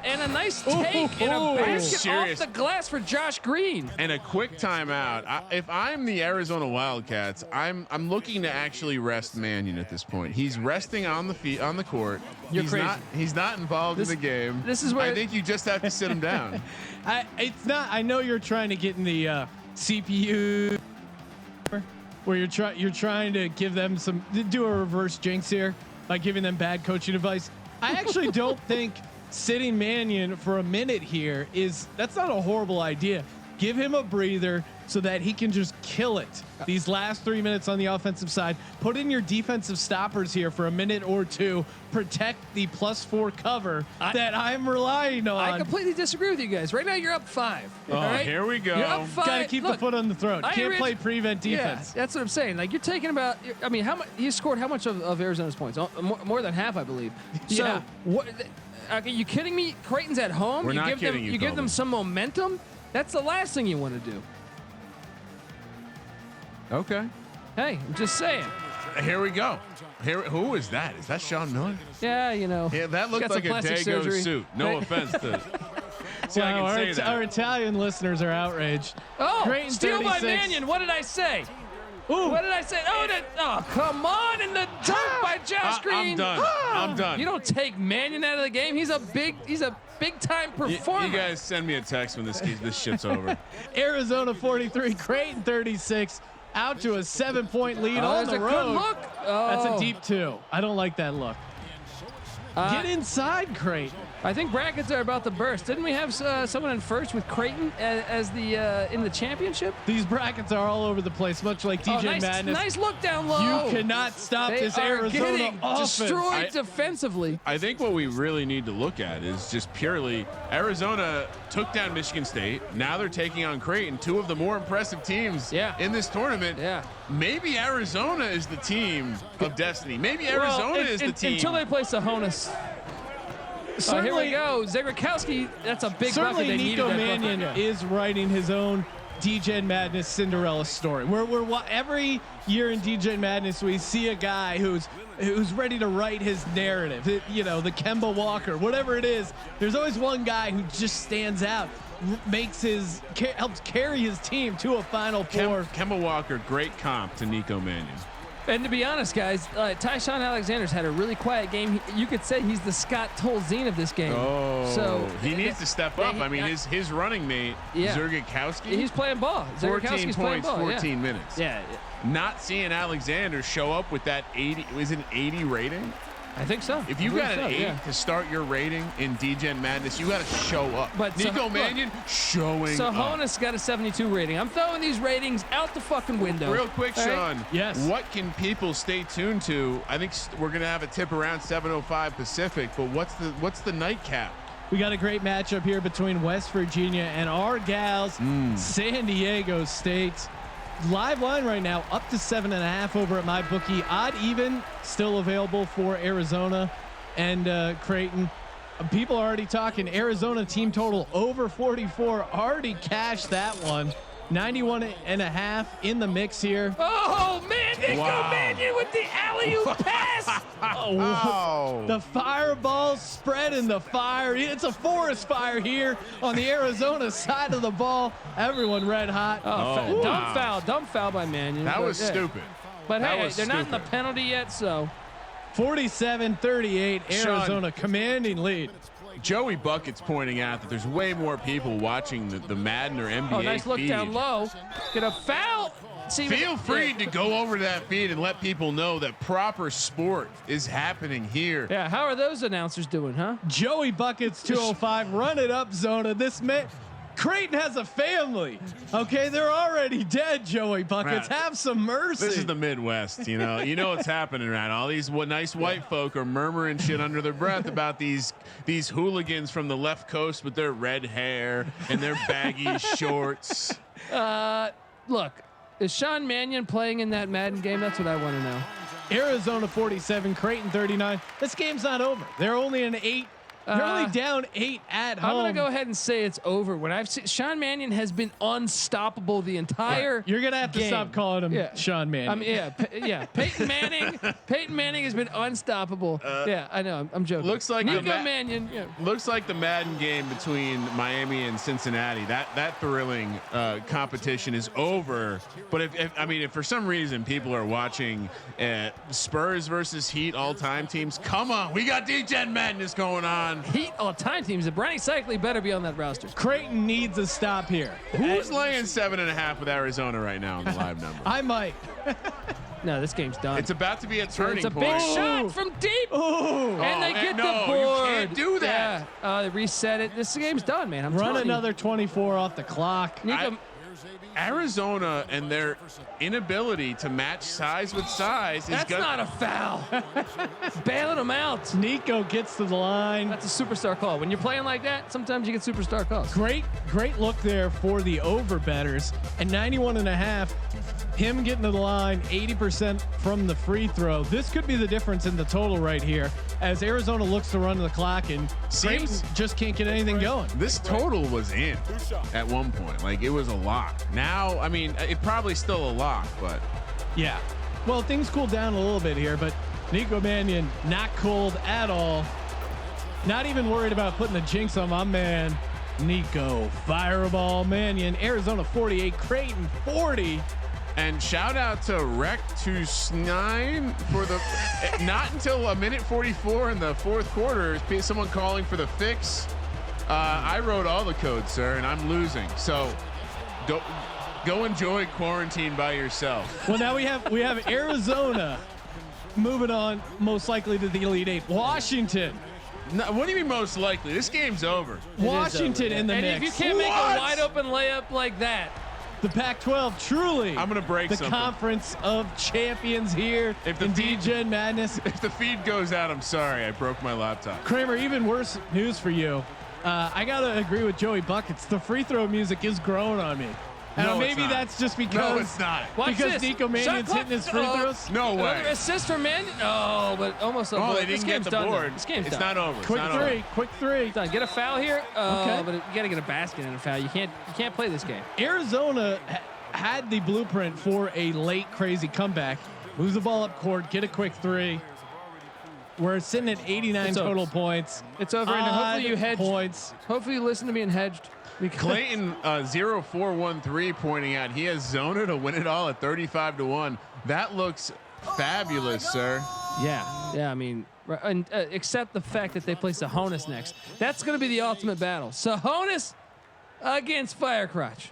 and a nice take in a basket Serious. off the glass for Josh Green. And a quick timeout. If I'm the Arizona Wildcats, I'm looking to actually rest Mannion at this point. He's resting on the court. You're crazy. He's not involved in the game. This is where I think you just have to sit him down. It's not. I know you're trying to get in the CPU where you're trying to give them do a reverse jinx here by giving them bad coaching advice. I actually don't think sitting Mannion for a minute here that's not a horrible idea. Give him a breather so that he can just kill it these last 3 minutes on the offensive side. Put in your defensive stoppers here for a minute or two. Protect the +4 cover that I'm relying on. I completely disagree with you guys. Right now, you're up 5. Oh, all right? here we go. You're up 5. Got to keep the foot on the throat. I Can't agree. play prevent defense. Yeah, that's what I'm saying. Like, you're taking about, I mean, he scored how much of Arizona's points? More than half, I believe. So, Yeah. what? Are you kidding me? Creighton's at home. We're you not give kidding them, you, you give them Colby. some momentum. That's the last thing you want to do. Okay. Hey, I'm just saying. Here we go. Who is that? Is that Sean Miller? Yeah, Yeah, that He's looked got some like a plastic Dago surgery. suit. No offense to. See, I Wow, can say that. our Italian listeners are outraged. Oh, Creighton steal by 36. Mannion. What did I say? Ooh. What did I say? Oh, come on. And the dunk by Josh Green. I'm done. I'm done. You don't take Mannion out of the game. He's a big time performer. You guys send me a text when this shit's over. Arizona 43, Creighton 36. Out to a 7-point lead on there's the a road. good look. That's Oh. a deep 2. I don't like that look. Get inside, Creighton. I think brackets are about to burst. Didn't we have someone in first with Creighton as the in the championship? These brackets are all over the place, much like DJ Madness. Nice look down low. You cannot stop They this are Arizona getting offense. destroyed defensively. I think what we really need to look at is just purely Arizona took down Michigan State. Now they're taking on Creighton, 2 of the more impressive teams in this tournament. Yeah. Maybe Arizona is the team of destiny. Maybe Arizona is the team. Until they play Sahonis. Here we go. Zagorkowski, that's a big bucket. Certainly, They Nico needed that Mannion bucket. is writing his own Degen Madness Cinderella story. Every year in Degen Madness, we see a guy who's ready to write his narrative. The Kemba Walker, whatever it is. There's always one guy who just stands out, helps carry his team to a Final Four. Kemba Walker, great comp to Nico Mannion. And to be honest, guys, Tyshawn Alexander's had a really quiet game. You could say he's the Scott Tolzien of this game. Oh, so he needs to step up. I mean, his running mate, Zergakowski, he's playing ball. 14 points, ball, 14 minutes. Yeah. Not seeing Alexander show up with that 80, was it an 80 rating? I think so. If you got an 8 to start your rating in Degen Madness, you got to show up. But Nico Mannion showing up. Honus got a 72 rating. I'm throwing these ratings out the fucking window. Real quick, Sean. Right? Yes. What can people stay tuned to? I think we're gonna have a tip around 7:05 Pacific. But what's the nightcap? We got a great matchup here between West Virginia and our gals, San Diego State. Live line right now up to 7.5 over at my bookie. Odd even still available for Arizona and Creighton. People are already talking Arizona team total over 44. Already cashed that one. 91.5 in the mix here. Oh man, Nico Mannion with the alley-oop pass. Oh, the fireball spreading the fire. It's a forest fire here on the Arizona side of the ball. Everyone red hot. Dumb foul by Mannion. That was stupid. But hey, they're not in the penalty yet, so 47-38, Arizona commanding lead. Joey Bucket's pointing out that there's way more people watching the Madden or NBA. Oh, nice look feed. down low. Get a foul. Feel free to go over to that feed and let people know that proper sport is happening here. Yeah, how are those announcers doing, huh? Joey Buckets 205, run it up, Zona. This man, Creighton has a family. Okay, they're already dead. Joey Buckets, have some mercy. This is the Midwest, you know what's happening around. All these nice white folk are murmuring shit under their breath about these hooligans from the left coast with their red hair and their baggy shorts. Look, is Sean Mannion playing in that Madden game? That's what I want to know. Arizona 47, Creighton 39. This game's not over. They're only an 8. They're only down 8 at home. I'm gonna go ahead and say it's over. When I've seen Sean Mannion has been unstoppable the entire. You're gonna have to game. stop calling him Sean Mannion. Peyton Manning. Peyton Manning has been unstoppable. I know. I'm joking. Looks like Nico Mannion. Yeah. Looks like the Madden game between Miami and Cincinnati. That thrilling competition is over. But if for some reason people are watching Spurs versus Heat all-time teams, come on, we got Degen Madness going on. Heat all-time teams. The Bronny Cycli better be on that roster. Creighton needs a stop here. Who's laying 7.5 with Arizona right now on the live number? I might. No, this game's done. It's about to be a turning point. It's a big shot from deep. And they get the board. You can't do that. They reset it. This game's done, man. I'm Run another 24 off the clock. Arizona and their inability to match size with size. That's not a foul. Bailing them out. Nico gets to the line. That's a superstar call. When you're playing like that, sometimes you get superstar calls. Great look there for the over betters. And 91.5. Him getting to the line, 80% from the free throw. This could be the difference in the total right here, as Arizona looks to run the clock and Creighton just can't get anything going. This total was in at one point, like it was a lock. Now, I mean, it probably still a lock, but yeah. Well, things cooled down a little bit here, but Nico Mannion not cold at all. Not even worried about putting the jinx on my man, Nico Fireball Mannion. Arizona 48, Creighton 40. And shout out to Rec29 for the not until a minute 44 in the fourth quarter. Someone calling for the fix. I wrote all the codes, sir, and I'm losing. So go enjoy quarantine by yourself. Well, now we have Arizona moving on, most likely to the Elite Eight. Washington. No, what do you mean most likely? This game's over. Washington in the and mix. If you can't make a wide open layup like that. The Pac-12 truly. I'm gonna break the something. Conference of Champions here in Degen Madness. If the feed goes out, I'm sorry. I broke my laptop. Kramer, even worse news for you. I gotta agree with Joey Buckets. The free throw music is growing on me. And maybe that's just because. No, it's not. Because Nico Mannion's hitting his free throws. No way. Another assist for Mannion. Oh, but almost. Oh, they didn't get the board. This game's it's done. not over. Quick three. Done. Get a foul here. Okay. But you gotta get a basket and a foul. You can't play this game. Arizona had the blueprint for a late crazy comeback. Moves the ball up court, get a quick three. We're sitting at 89 total points. It's over. And hopefully you hedged. Points. Hopefully you listen to me and hedged. Clayton 0413 pointing out he has Zona to win it all at 35-1. That looks fabulous, sir. Yeah. I mean, and except the fact that they play Sahonis next. That's going to be the ultimate battle. Sahonis against Firecrotch.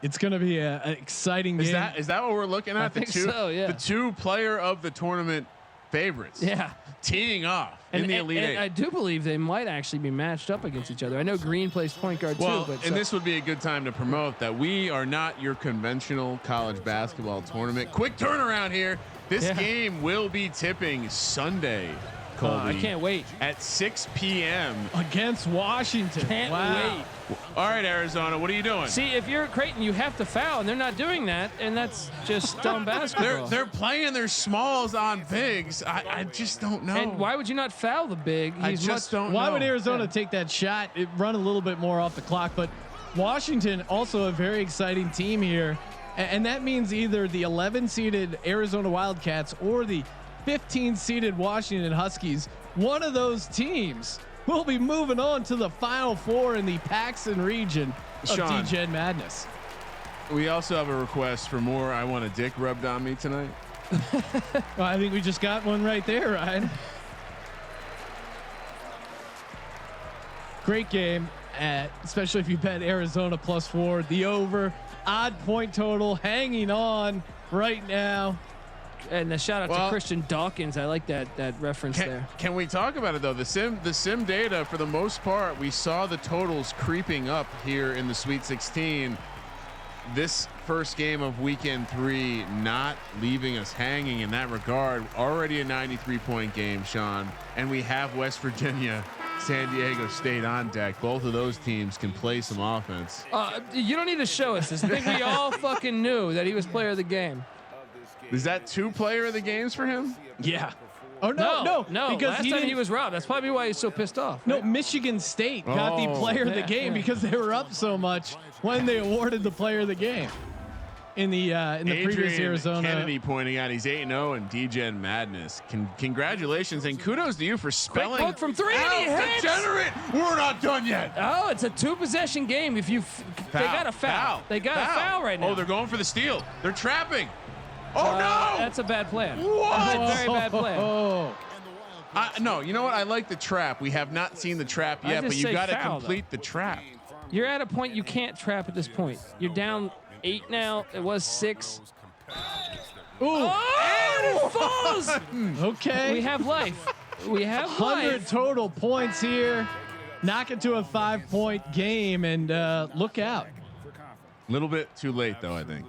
It's going to be an exciting game. Is that what we're looking at? I think so, yeah. The two player of the tournament favorites. Yeah. Teeing off in the Elite Eight. I do believe they might actually be matched up against each other. I know Green plays point guard too. But and this would be a good time to promote that we are not your conventional college basketball tournament. Quick turnaround here. This game will be tipping Sunday, Colby. I can't wait. At 6 p.m. against Washington. Can't wait. All right, Arizona, what are you doing? See, if you're Creighton, you have to foul, and they're not doing that, and that's just dumb basketball. They're playing their smalls on bigs. I just don't know. And why would you not foul the big? I just don't know. Why would Arizona take that shot? It run a little bit more off the clock, but Washington also a very exciting team here. And that means either the 11-seeded Arizona Wildcats or the 15-seeded Washington Huskies. One of those teams will be moving on to the Final Four in the Paxton region of Degen Madness. We also have a request for more I want a dick rubbed on me tonight. Well, I think we just got one right there, Ryan. Great game, especially if you bet Arizona +4. The over, odd point total, hanging on right now. And a shout out to Christian Dawkins. I like that reference there. Can we talk about it though? The sim data, for the most part, we saw the totals creeping up here in the Sweet 16. This first game of weekend 3 not leaving us hanging in that regard. Already a 93-point game, Sean, and we have West Virginia, San Diego State on deck. Both of those teams can play some offense. You don't need to show us this. I think we all fucking knew that he was player of the game. Is that 2 player of the games for him? Yeah. Oh no. Because last time he was robbed. That's probably why he's so pissed off. Right? No, Michigan State got the player of the game because they were up so much when they awarded the player of the game in the previous Arizona. Kennedy pointing out he's 8-0 in Degen Madness. Congratulations and kudos to you for spelling. Quick look from 3. Degenerate. We're not done yet. Oh, it's a 2-possession game. If you they got a foul. They got a foul right now. Oh, they're going for the steal. They're trapping. Oh no! That's a bad plan. What? That's a very bad plan. No, you know what? I like the trap. We have not seen the trap yet, but you got to complete the trap. You're at a point you can't trap at this point. You're down 8 now. It was 6. Ooh! Oh, and it falls. Okay. We have life. We have 100 total points here. Knock it to a 5-point game, and look out. A little bit too late, though, I think.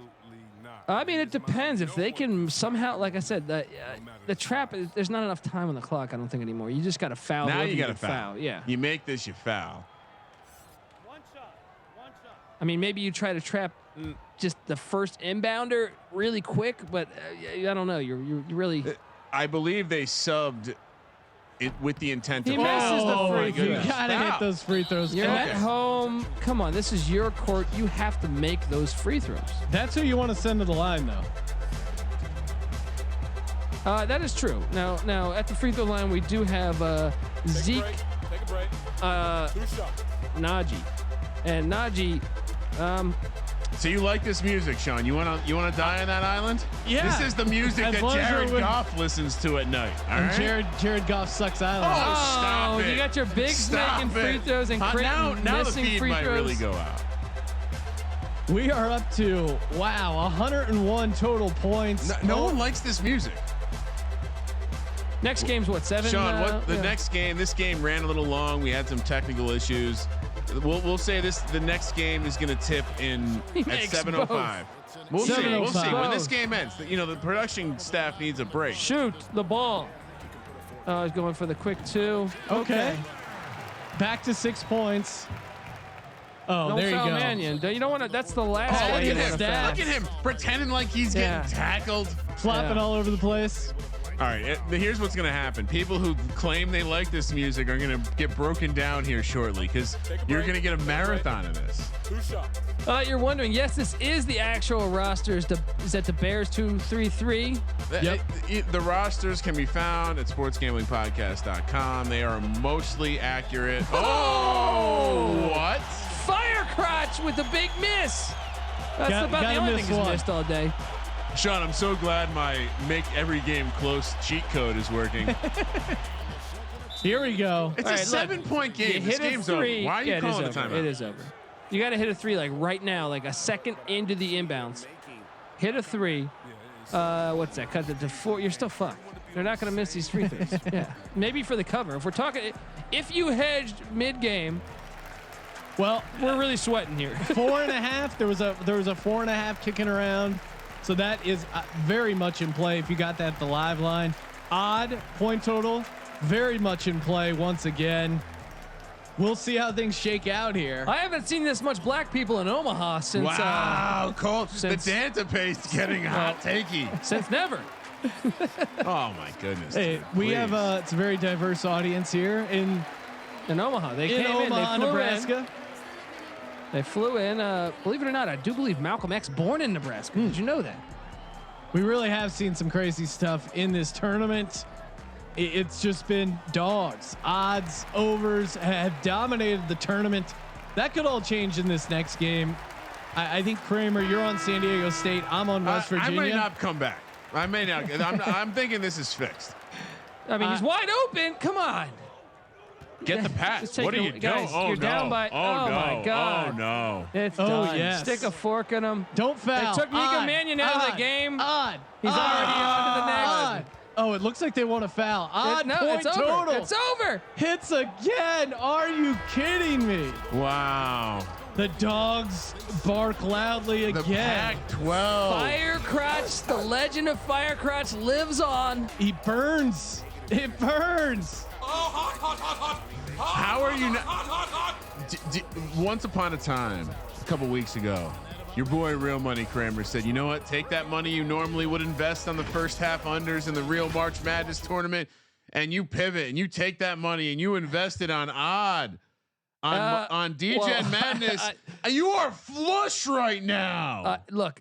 I mean, it depends. If they can somehow, like I said, the trap, there's not enough time on the clock, I don't think, anymore. You just got to foul. Now you got to foul. Yeah. You make this, you foul. One shot. I mean, maybe you try to trap just the first inbounder really quick, but I don't know. You're really. I believe they subbed it with the intent He to misses the free throws. You got to hit those free throws. You're at home. Come on, this is your court. You have to make those free throws. That's who you want to send to the line, though. That is true. Now at the free throw line, we do have Zeke, Najee, and Najee. So you like this music, Sean? You wanna die on that island? Yeah. This is the music that Jared Goff listens to at night. All right? Jared Goff sucks island. Oh, stop it! You got your bigs making free throws and Creighton now the missing feed free might throws. really go out. We are up to 101 total points. No one likes this music. Next game's what, 7? Sean, next game? This game ran a little long. We had some technical issues. We'll say this. The next game is going to tip in at 7:05. We'll see. We'll see when this game ends. You know, the production staff needs a break. Shoot the ball. He's going for the quick 2. Okay. Back to 6 points. Oh, Don't there you foul go. Mannion. You don't want to. That's the last. Oh, guy look you at wanna him! foul. Look at him pretending like he's getting tackled. Flopping all over the place. All right, here's what's going to happen. People who claim they like this music are going to get broken down here shortly because you're going to get a marathon of this. You're wondering, yes, this is the actual roster. Is that the Bears 2-3-3? Yep. The rosters can be found at sportsgamblingpodcast.com. They are mostly accurate. Oh, what? Fire crotch with the big miss. That's about the only thing he's missed all day. Sean, I'm so glad my make every game close cheat code is working. Here we go. It's a 7-point game. This game's over. Why are you calling the timeout? It is over. You got to hit a 3 like right now, like a second into the inbounds. Hit a 3. What's that? Cut it to 4. You're still fucked. They're not going to miss these free throws. Yeah, maybe for the cover. If we're talking, if you hedged mid-game, well, we're really sweating here. 4.5. There was a 4.5 kicking around, so that is very much in play. If you got that at the live line, odd point total, very much in play once again. We'll see how things shake out here. I haven't seen this much black people in Omaha since. Wow, Cole. since- The dancapeste's getting hot takey. Since never. Oh my goodness. Hey, we have it's a very diverse audience here in Omaha. They came Omaha, in. They flew Nebraska. in. They flew in. Believe it or not, I do believe Malcolm X born in Nebraska. Did you know that? We really have seen some crazy stuff in this tournament. It's just been dogs. Odds, overs have dominated the tournament. That could all change in this next game. I think, Kramer, you're on San Diego State. I'm on West Virginia. I may not come back. I may not. I'm thinking this is fixed. I mean, he's wide open. Come on. Get the pass. Just take What are you guys, doing? Oh, you're no. down by. Oh, no. My God. Oh, no. It's Oh, done. yes. Stick a fork in him. Don't foul. They took Mika Mannion out of the game. Odd. He's already on to the next. Odd. Oh, it looks like they want to foul. Odd No, point it's total. over. It's over. Hits again. Are you kidding me? Wow. The dogs bark loudly The again. Pac-12. Firecrotch, the legend of Firecrotch lives on. He burns. It burns. How are you not? Once upon a time, a couple weeks ago, your boy Real Money Kramer said, you know what? Take that money you normally would invest on the first half unders in the real March Madness tournament, and you pivot and you take that money and you invest it on odd, on Degen Madness. You are flush right now. Look,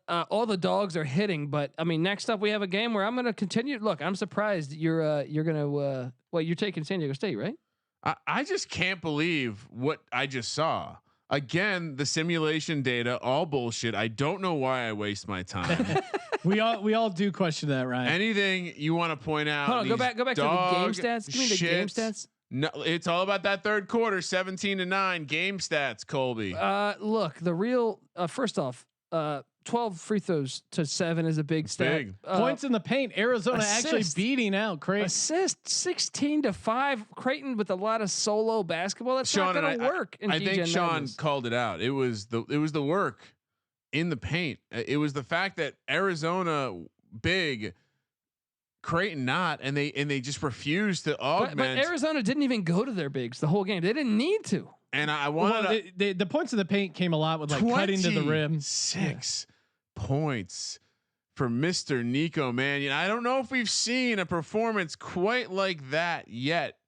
all the dogs are hitting, but I mean, next up we have a game where I'm going to continue. Look, I'm surprised you're going to. Well, you're taking San Diego State, right? I just can't believe what I just saw. Again, the simulation data, all bullshit. I don't know why I waste my time. We all do question that, Ryan. Anything you want to point out? Hold on, go back to the game stats. Give me the game stats. No, it's all about that third quarter, 17-9 game stats, Colby. Look, the real first off, 12 free throws to 7 is a big stat. Big. Points in the paint. Arizona actually beating out Creighton. Assist 16-5. Creighton with a lot of solo basketball. That's Sean, not going to work. I think Sean Madness. called it out. It was the work in the paint. It was the fact that Arizona big, Creighton not, and they just refused to augment. But Arizona didn't even go to their bigs the whole game. They didn't need to. And I wanted the points in the paint came a lot with like cutting to the rim. 6 points for Mr. Nico Mannion. I don't know if we've seen a performance quite like that yet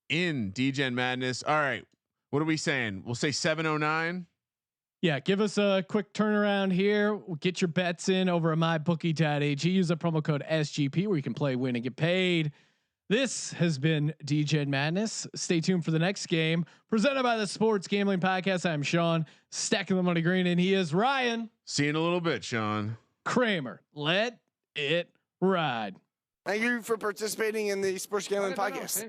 in Degen Madness. All right, what are we saying? We'll say 709. Yeah, give us a quick turnaround here. We'll get your bets in over at mybookie.ag. Use the promo code SGP where you can play, win, and get paid. This has been Degen Madness. Stay tuned for the next game presented by the Sports Gambling Podcast. I'm Sean, stacking the money green, and he is Ryan. See you in a little bit, Sean. Kramer. Let it ride. Thank you for participating in the Sports Gambling Podcast.